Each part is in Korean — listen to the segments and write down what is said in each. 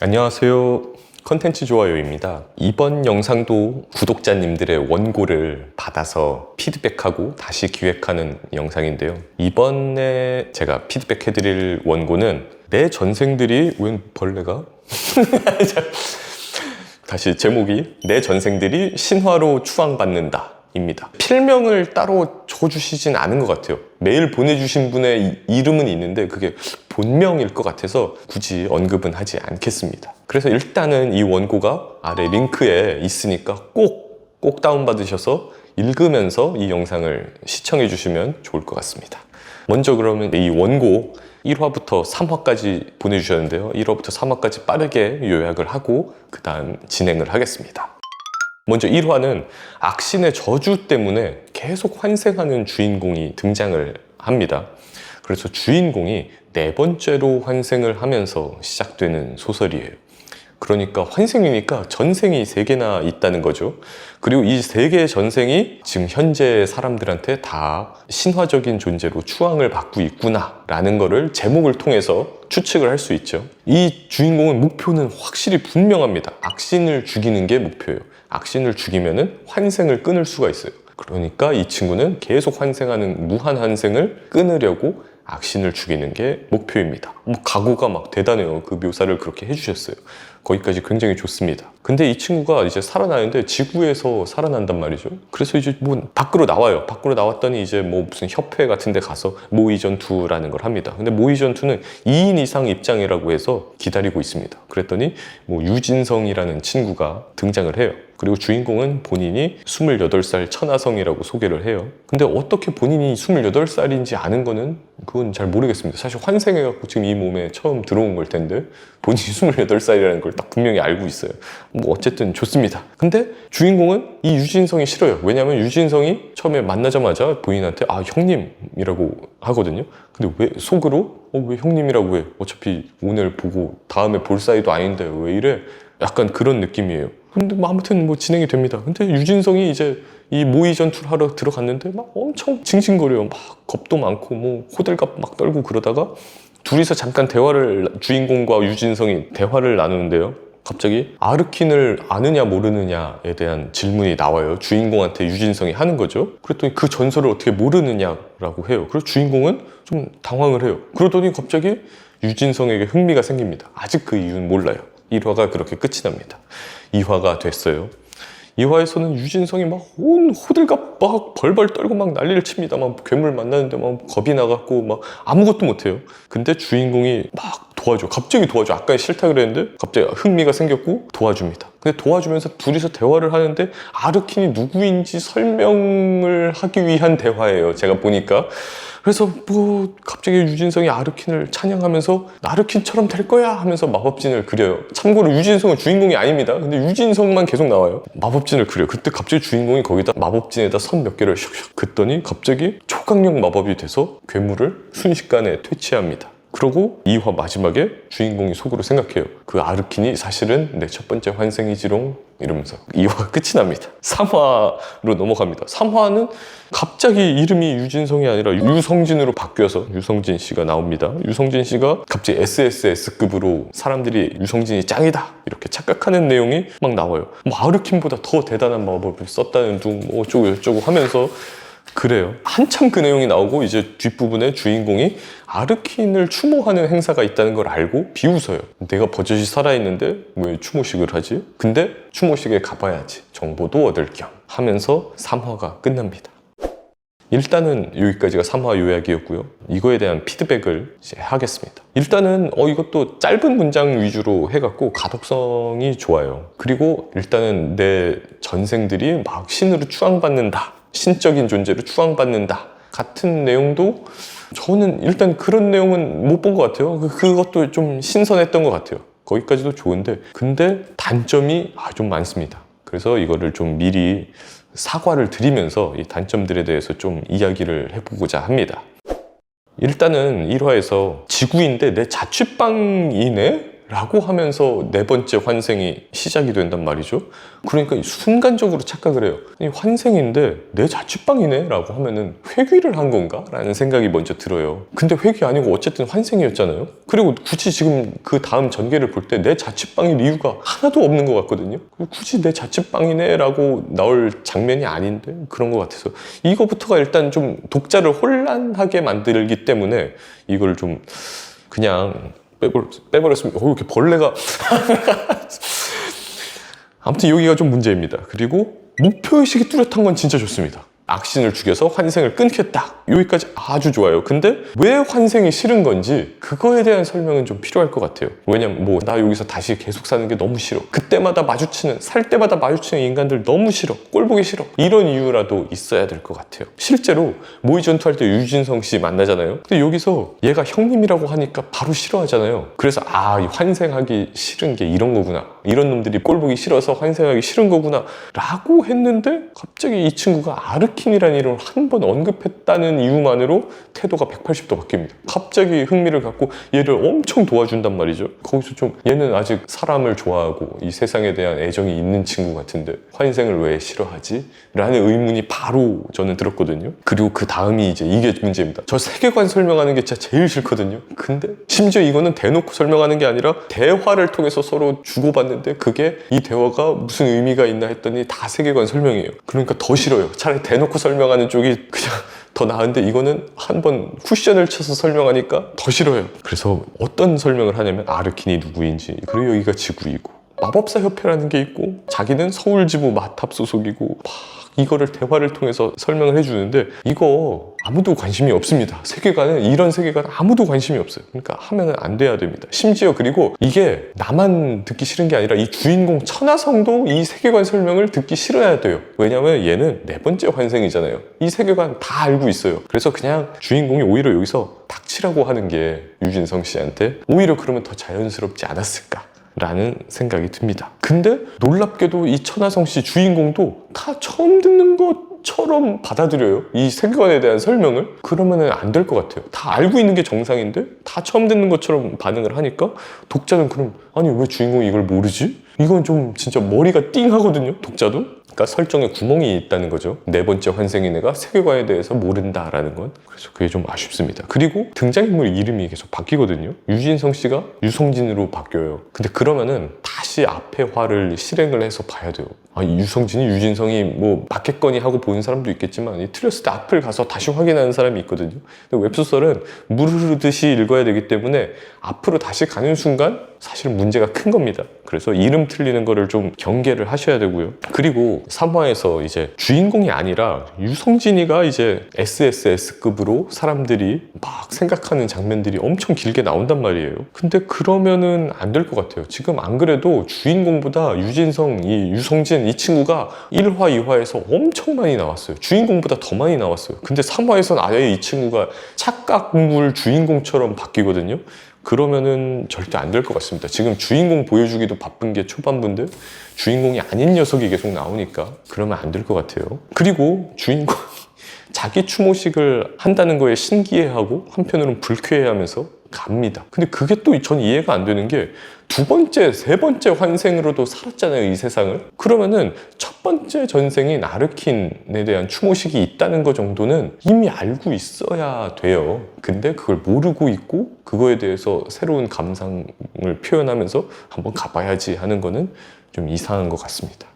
안녕하세요. 컨텐츠 좋아요입니다. 이번 영상도 구독자님들의 원고를 받아서 피드백하고 다시 기획하는 영상인데요. 이번에 제가 피드백해드릴 원고는 내 전생들이 웬 벌레가? 다시 제목이 내 전생들이 신화로 추앙받는다 입니다. 필명을 따로 줘주시진 않은 것 같아요. 메일 보내주신 분의 이름은 있는데 그게 본명일 것 같아서 굳이 언급은 하지 않겠습니다. 그래서 일단은 이 원고가 아래 링크에 있으니까 꼭 다운받으셔서 읽으면서 이 영상을 시청해 주시면 좋을 것 같습니다. 먼저 그러면 이 원고 1화부터 3화까지 보내주셨는데요. 1화부터 3화까지 빠르게 요약을 하고 그 다음 진행을 하겠습니다. 먼저 1화는 악신의 저주 때문에 계속 환생하는 주인공이 등장을 합니다. 그래서 주인공이 4번째로 환생을 하면서 시작되는 소설이에요. 그러니까 환생이니까 전생이 3개나 있다는 거죠. 그리고 이 3개의 전생이 지금 현재 사람들한테 다 신화적인 존재로 추앙을 받고 있구나 라는 거를 제목을 통해서 추측을 할 수 있죠. 이 주인공은 목표는 확실히 분명합니다. 악신을 죽이는 게 목표예요. 악신을 죽이면은 환생을 끊을 수가 있어요. 그러니까 이 친구는 계속 환생하는 무한 환생을 끊으려고 악신을 죽이는 게 목표입니다. 각오가 막 대단해요. 그 묘사를 그렇게 해주셨어요. 거기까지 굉장히 좋습니다. 근데 이 친구가 이제 살아나는데 지구에서 살아난단 말이죠. 그래서 이제 뭐 밖으로 나와요. 밖으로 나왔더니 이제 뭐 무슨 협회 같은 데 가서 모의 전투라는 걸 합니다. 근데 모의 전투는 2인 이상 입장이라고 해서 기다리고 있습니다. 그랬더니 뭐 유진성이라는 친구가 등장을 해요. 그리고 주인공은 본인이 28살 천하성이라고 소개를 해요. 근데 어떻게 본인이 28살인지 아는 거는 그건 잘 모르겠습니다. 사실 환생해갖고 지금 이 몸에 처음 들어온 걸 텐데 본인이 28살이라는 걸 딱 분명히 알고 있어요. 뭐 어쨌든 좋습니다. 근데 주인공은 이 유진성이 싫어요. 왜냐면 유진성이 처음에 만나자마자 본인한테 형님이라고 하거든요. 근데 왜 속으로 왜 형님이라고 해? 어차피 오늘 보고 다음에 볼 사이도 아닌데 왜 이래? 약간 그런 느낌이에요. 근데 아무튼 진행이 됩니다. 근데 유진성이 이제 이 모의 전투를 하러 들어갔는데 막 엄청 징징거려요. 막 겁도 많고 호들갑 막 떨고 그러다가 둘이서 잠깐 주인공과 유진성이 대화를 나누는데요. 갑자기 아르킨을 아느냐 모르느냐에 대한 질문이 나와요. 주인공한테 유진성이 하는 거죠. 그랬더니 그 전설을 어떻게 모르느냐라고 해요. 그래서 주인공은 좀 당황을 해요. 그러더니 갑자기 유진성에게 흥미가 생깁니다. 아직 그 이유는 몰라요. 1화가 그렇게 끝이 납니다. 2화가 됐어요. 2화에서는 유진성이 막 온 호들갑 막 벌벌 떨고 막 난리를 칩니다. 막 괴물 만나는데 막 겁이 나갖고 막 아무것도 못해요. 근데 주인공이 막 도와줘. 갑자기 도와줘. 아까 싫다 그랬는데 갑자기 흥미가 생겼고 도와줍니다. 근데 도와주면서 둘이서 대화를 하는데 아르킨이 누구인지 설명을 하기 위한 대화예요. 제가 보니까. 그래서 갑자기 유진성이 아르킨을 찬양하면서 아르킨처럼 될 거야 하면서 마법진을 그려요. 참고로 유진성은 주인공이 아닙니다. 근데 유진성만 계속 나와요. 마법진을 그려요. 그때 갑자기 주인공이 거기다 마법진에다 선 몇 개를 슉슉 긋더니 갑자기 초강력 마법이 돼서 괴물을 순식간에 퇴치합니다. 그러고 2화 마지막에 주인공이 속으로 생각해요. 그 아르킨이 사실은 내 첫 번째 환생이지롱 이러면서 2화가 끝이 납니다. 3화로 넘어갑니다. 3화는 갑자기 이름이 유진성이 아니라 유성진으로 바뀌어서 유성진 씨가 나옵니다. 유성진 씨가 갑자기 SSS급으로 사람들이 유성진이 짱이다 이렇게 착각하는 내용이 막 나와요. 아르킨보다 더 대단한 마법을 썼다는 둥 어쩌고 저쩌고 하면서 그래요. 한참 그 내용이 나오고 이제 뒷부분에 주인공이 아르킨을 추모하는 행사가 있다는 걸 알고 비웃어요. 내가 버젓이 살아있는데 왜 추모식을 하지? 근데 추모식에 가봐야지. 정보도 얻을 겸 하면서 3화가 끝납니다. 일단은 여기까지가 3화 요약이었고요. 이거에 대한 피드백을 이제 하겠습니다. 일단은 이것도 짧은 문장 위주로 해갖고 가독성이 좋아요. 그리고 일단은 내 전생들이 막 신으로 추앙받는다. 신적인 존재로 추앙받는다 같은 내용도 저는 일단 그런 내용은 못 본 것 같아요. 그것도 좀 신선했던 것 같아요. 거기까지도 좋은데 근데 단점이 좀 많습니다. 그래서 이거를 좀 미리 사과를 드리면서 이 단점들에 대해서 좀 이야기를 해보고자 합니다. 일단은 1화에서 지구인데 내 자취방이네? 라고 하면서 네 번째 환생이 시작이 된단 말이죠. 그러니까 순간적으로 착각을 해요. 이 환생인데 내 자취방이네 라고 하면은 회귀를 한 건가? 라는 생각이 먼저 들어요. 근데 회귀 아니고 어쨌든 환생이었잖아요. 그리고 굳이 지금 그 다음 전개를 볼 때 내 자취방일 이유가 하나도 없는 것 같거든요. 굳이 내 자취방이네 라고 나올 장면이 아닌데 그런 것 같아서 이거부터가 일단 좀 독자를 혼란하게 만들기 때문에 이걸 좀 그냥 빼버렸습니다. 이렇게 벌레가 아무튼 여기가 좀 문제입니다. 그리고 목표의식이 뚜렷한 건 진짜 좋습니다. 악신을 죽여서 환생을 끊겠다. 여기까지 아주 좋아요. 근데 왜 환생이 싫은 건지 그거에 대한 설명은 좀 필요할 것 같아요. 왜냐면 뭐 나 여기서 다시 계속 사는 게 너무 싫어. 그때마다 살 때마다 마주치는 인간들 너무 싫어. 꼴 보기 싫어. 이런 이유라도 있어야 될 것 같아요. 실제로 모의 전투할 때 유진성 씨 만나잖아요. 근데 여기서 얘가 형님이라고 하니까 바로 싫어하잖아요. 그래서 이 환생하기 싫은 게 이런 거구나. 이런 놈들이 꼴 보기 싫어서 환생하기 싫은 거구나 라고 했는데 갑자기 이 친구가 아르킨이라는 이름을 한 번 언급했다는 이유만으로 태도가 180도 바뀝니다. 갑자기 흥미를 갖고 얘를 엄청 도와준단 말이죠. 거기서 좀 얘는 아직 사람을 좋아하고 이 세상에 대한 애정이 있는 친구 같은데 환생을 왜 싫어하지? 라는 의문이 바로 저는 들었거든요. 그리고 그 다음이 이제 이게 문제입니다. 저 세계관 설명하는 게 진짜 제일 싫거든요. 근데 심지어 이거는 대놓고 설명하는 게 아니라 대화를 통해서 서로 주고받는데 그게 이 대화가 무슨 의미가 있나 했더니 다 세계관 설명이에요. 그러니까 더 싫어요. 차라리 대놓고 설명하는 쪽이 그냥 더 나은데 이거는 한번 쿠션을 쳐서 설명하니까 더 싫어요. 그래서 어떤 설명을 하냐면 아르킨이 누구인지, 그리고 여기가 지구이고 마법사 협회라는 게 있고 자기는 서울지부 마탑 소속이고 막 이거를 대화를 통해서 설명을 해주는데 이거 아무도 관심이 없습니다. 세계관은 이런 세계관 아무도 관심이 없어요. 그러니까 하면은 안 돼야 됩니다. 심지어 그리고 이게 나만 듣기 싫은 게 아니라 이 주인공 천하성도 이 세계관 설명을 듣기 싫어야 돼요. 왜냐면 얘는 네 번째 환생이잖아요. 이 세계관 다 알고 있어요. 그래서 그냥 주인공이 오히려 여기서 닥치라고 하는 게 유진성 씨한테 오히려 그러면 더 자연스럽지 않았을까 라는 생각이 듭니다. 근데 놀랍게도 이 천하성 씨 주인공도 다 처음 듣는 것처럼 받아들여요. 이 세계관에 대한 설명을. 그러면은 안 될 것 같아요. 다 알고 있는 게 정상인데 다 처음 듣는 것처럼 반응을 하니까 독자는 그럼 아니 왜 주인공이 이걸 모르지? 이건 좀 진짜 머리가 띵 하거든요. 독자도. 그러니까 설정에 구멍이 있다는 거죠. 네 번째 환생인 애가 세계관에 대해서 모른다라는 건. 그래서 그게 좀 아쉽습니다. 그리고 등장인물 이름이 계속 바뀌거든요. 유진성 씨가 유성진으로 바뀌어요. 근데 그러면은 다시 앞에 화를 실행을 해서 봐야 돼요. 유성진이 유진성이 뭐 맞겠거니 하고 보는 사람도 있겠지만 틀렸을 때 앞을 가서 다시 확인하는 사람이 있거든요. 근데 웹소설은 물 흐르듯이 읽어야 되기 때문에 앞으로 다시 가는 순간 사실 문제가 큰 겁니다. 그래서 이름 틀리는 거를 좀 경계를 하셔야 되고요. 그리고 3화에서 이제 주인공이 아니라 유성진이가 이제 SSS급으로 사람들이 막 생각하는 장면들이 엄청 길게 나온단 말이에요. 근데 그러면은 안 될 것 같아요. 지금 안 그래도 주인공보다 유진성, 이 유성진 이 친구가 1화, 2화에서 엄청 많이 나왔어요. 주인공보다 더 많이 나왔어요. 근데 3화에서는 아예 이 친구가 착각물 주인공처럼 바뀌거든요. 그러면은 절대 안 될 것 같습니다. 지금 주인공 보여주기도 바쁜 게 초반부인데 주인공이 아닌 녀석이 계속 나오니까 그러면 안 될 것 같아요. 그리고 주인공이 자기 추모식을 한다는 거에 신기해하고 한편으로는 불쾌해하면서 갑니다. 근데 그게 또 전 이해가 안 되는 게 두 번째, 세 번째 환생으로도 살았잖아요, 이 세상을. 그러면은 첫 번째 전생인 아르킨에 대한 추모식이 있다는 것 정도는 이미 알고 있어야 돼요. 근데 그걸 모르고 있고 그거에 대해서 새로운 감상을 표현하면서 한번 가봐야지 하는 거는 좀 이상한 것 같습니다.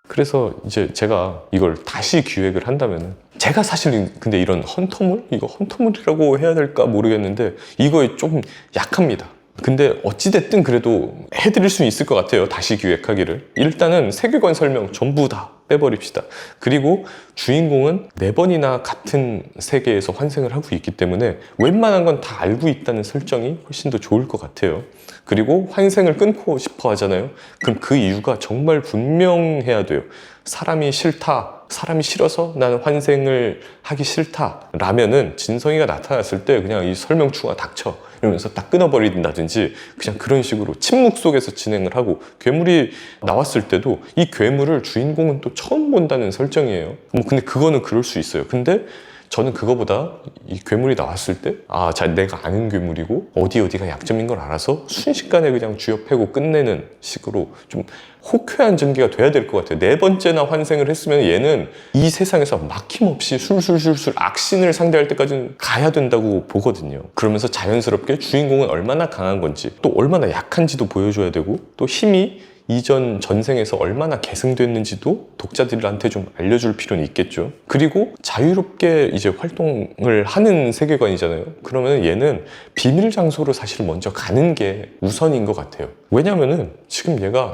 그래서 이제 제가 이걸 다시 기획을 한다면은 제가 사실 근데 이런 헌터물? 이거 헌터물이라고 해야 될까 모르겠는데 이거에 조금 약합니다. 근데 어찌됐든 그래도 해드릴 수 있을 것 같아요. 다시 기획하기를. 일단은 세계관 설명 전부 다 빼버립시다. 그리고 주인공은 4번이나 같은 세계에서 환생을 하고 있기 때문에 웬만한 건 다 알고 있다는 설정이 훨씬 더 좋을 것 같아요. 그리고 환생을 끊고 싶어 하잖아요. 그럼 그 이유가 정말 분명해야 돼요. 사람이 싫다, 사람이 싫어서 나는 환생을 하기 싫다 라면은 진성이가 나타났을 때 그냥 이 설명충아 닥쳐 이러면서 딱 끊어버린다든지 그냥 그런 식으로 침묵 속에서 진행을 하고, 괴물이 나왔을 때도 이 괴물을 주인공은 또 처음 본다는 설정이에요. 근데 그거는 그럴 수 있어요. 근데 저는 그거보다 이 괴물이 나왔을 때 내가 아는 괴물이고 어디가 약점인 걸 알아서 순식간에 그냥 쥐어패고 끝내는 식으로 좀 호쾌한 전개가 돼야 될 것 같아요. 네 번째나 환생을 했으면 얘는 이 세상에서 막힘없이 술술술술 악신을 상대할 때까지는 가야 된다고 보거든요. 그러면서 자연스럽게 주인공은 얼마나 강한 건지 또 얼마나 약한지도 보여줘야 되고 또 힘이 이전 전생에서 얼마나 계승됐는지도 독자들한테 좀 알려줄 필요는 있겠죠. 그리고 자유롭게 이제 활동을 하는 세계관이잖아요. 그러면 얘는 비밀 장소로 사실 먼저 가는 게 우선인 것 같아요. 왜냐면은 지금 얘가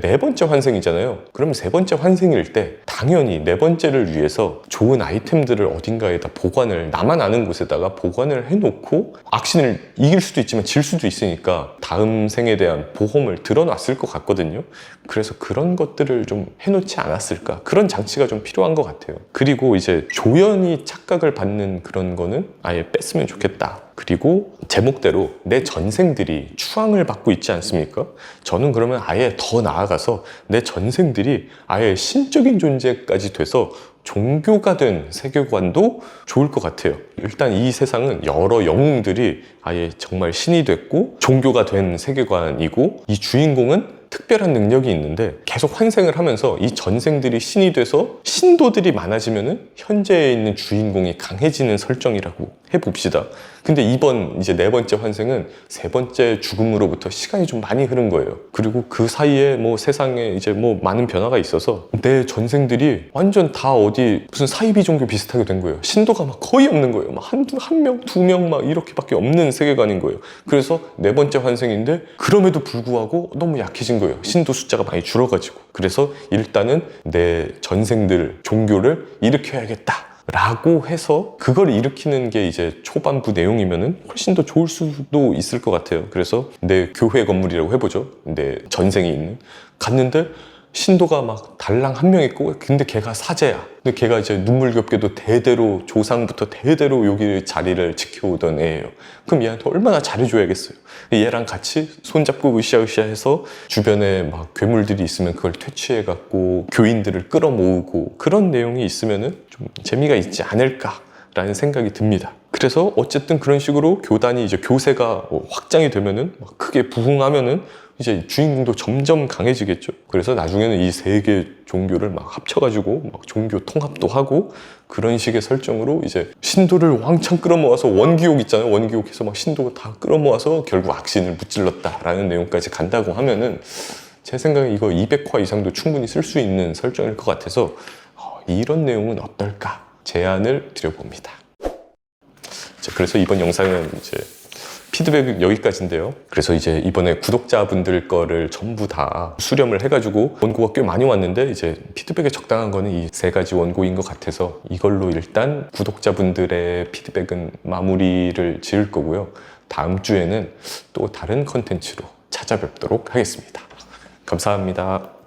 네 번째 환생이잖아요. 그럼 세 번째 환생일 때 당연히 네 번째를 위해서 좋은 아이템들을 어딘가에다 나만 아는 곳에다가 보관을 해놓고 악신을 이길 수도 있지만 질 수도 있으니까 다음 생에 대한 보험을 들어놨을 것 같거든요. 그래서 그런 것들을 좀 해놓지 않았을까, 그런 장치가 좀 필요한 것 같아요. 그리고 이제 조연이 착각을 받는 그런 거는 아예 뺐으면 좋겠다. 그리고 제목대로 내 전생들이 추앙을 받고 있지 않습니까? 저는 그러면 아예 더 나아가서 내 전생들이 아예 신적인 존재까지 돼서 종교가 된 세계관도 좋을 것 같아요. 일단 이 세상은 여러 영웅들이 아예 정말 신이 됐고 종교가 된 세계관이고, 이 주인공은 특별한 능력이 있는데 계속 환생을 하면서 이 전생들이 신이 돼서 신도들이 많아지면은 현재에 있는 주인공이 강해지는 설정이라고 해봅시다. 근데 이번 이제 네 번째 환생은 세 번째 죽음으로부터 시간이 좀 많이 흐른 거예요. 그리고 그 사이에 뭐 세상에 이제 뭐 많은 변화가 있어서 내 전생들이 완전 다 어디 무슨 사이비 종교 비슷하게 된 거예요. 신도가 막 거의 없는 거예요. 막 한 명, 두 명 막 이렇게밖에 없는 세계관인 거예요. 그래서 네 번째 환생인데 그럼에도 불구하고 너무 약해진 거예요. 신도 숫자가 많이 줄어가지고. 그래서 일단은 내 전생들 종교를 일으켜야겠다 라고 해서 그걸 일으키는 게 이제 초반부 내용이면은 훨씬 더 좋을 수도 있을 것 같아요. 그래서 내 교회 건물이라고 해보죠. 내 전생이 있는. 갔는데 신도가 막 달랑 한 명 있고, 근데 걔가 사제야. 근데 걔가 이제 눈물겹게도 대대로 조상부터 대대로 여기 자리를 지켜오던 애예요. 그럼 얘한테 얼마나 잘해줘야겠어요. 얘랑 같이 손잡고 으쌰으쌰 해서 주변에 막 괴물들이 있으면 그걸 퇴치해갖고 교인들을 끌어모으고, 그런 내용이 있으면은 좀 재미가 있지 않을까라는 생각이 듭니다. 그래서 어쨌든 그런 식으로 교단이 이제 교세가 확장이 되면은 막 크게 부흥하면은 이제 주인공도 점점 강해지겠죠. 그래서 나중에는 이 세 개 종교를 막 합쳐가지고 막 종교 통합도 하고, 그런 식의 설정으로 이제 신도를 왕창 끌어모아서 원기옥 있잖아요. 원기옥에서 막 신도가 다 끌어모아서 결국 악신을 무찔렀다라는 내용까지 간다고 하면은 제 생각에 이거 200화 이상도 충분히 쓸 수 있는 설정일 것 같아서 이런 내용은 어떨까 제안을 드려봅니다. 그래서 이번 영상은 이제 피드백은 여기까지인데요. 그래서 이제 이번에 구독자분들 거를 전부 다 수렴을 해가지고 원고가 꽤 많이 왔는데, 이제 피드백에 적당한 거는 이 세 가지 원고인 것 같아서 이걸로 일단 구독자분들의 피드백은 마무리를 지을 거고요. 다음 주에는 또 다른 컨텐츠로 찾아뵙도록 하겠습니다. 감사합니다.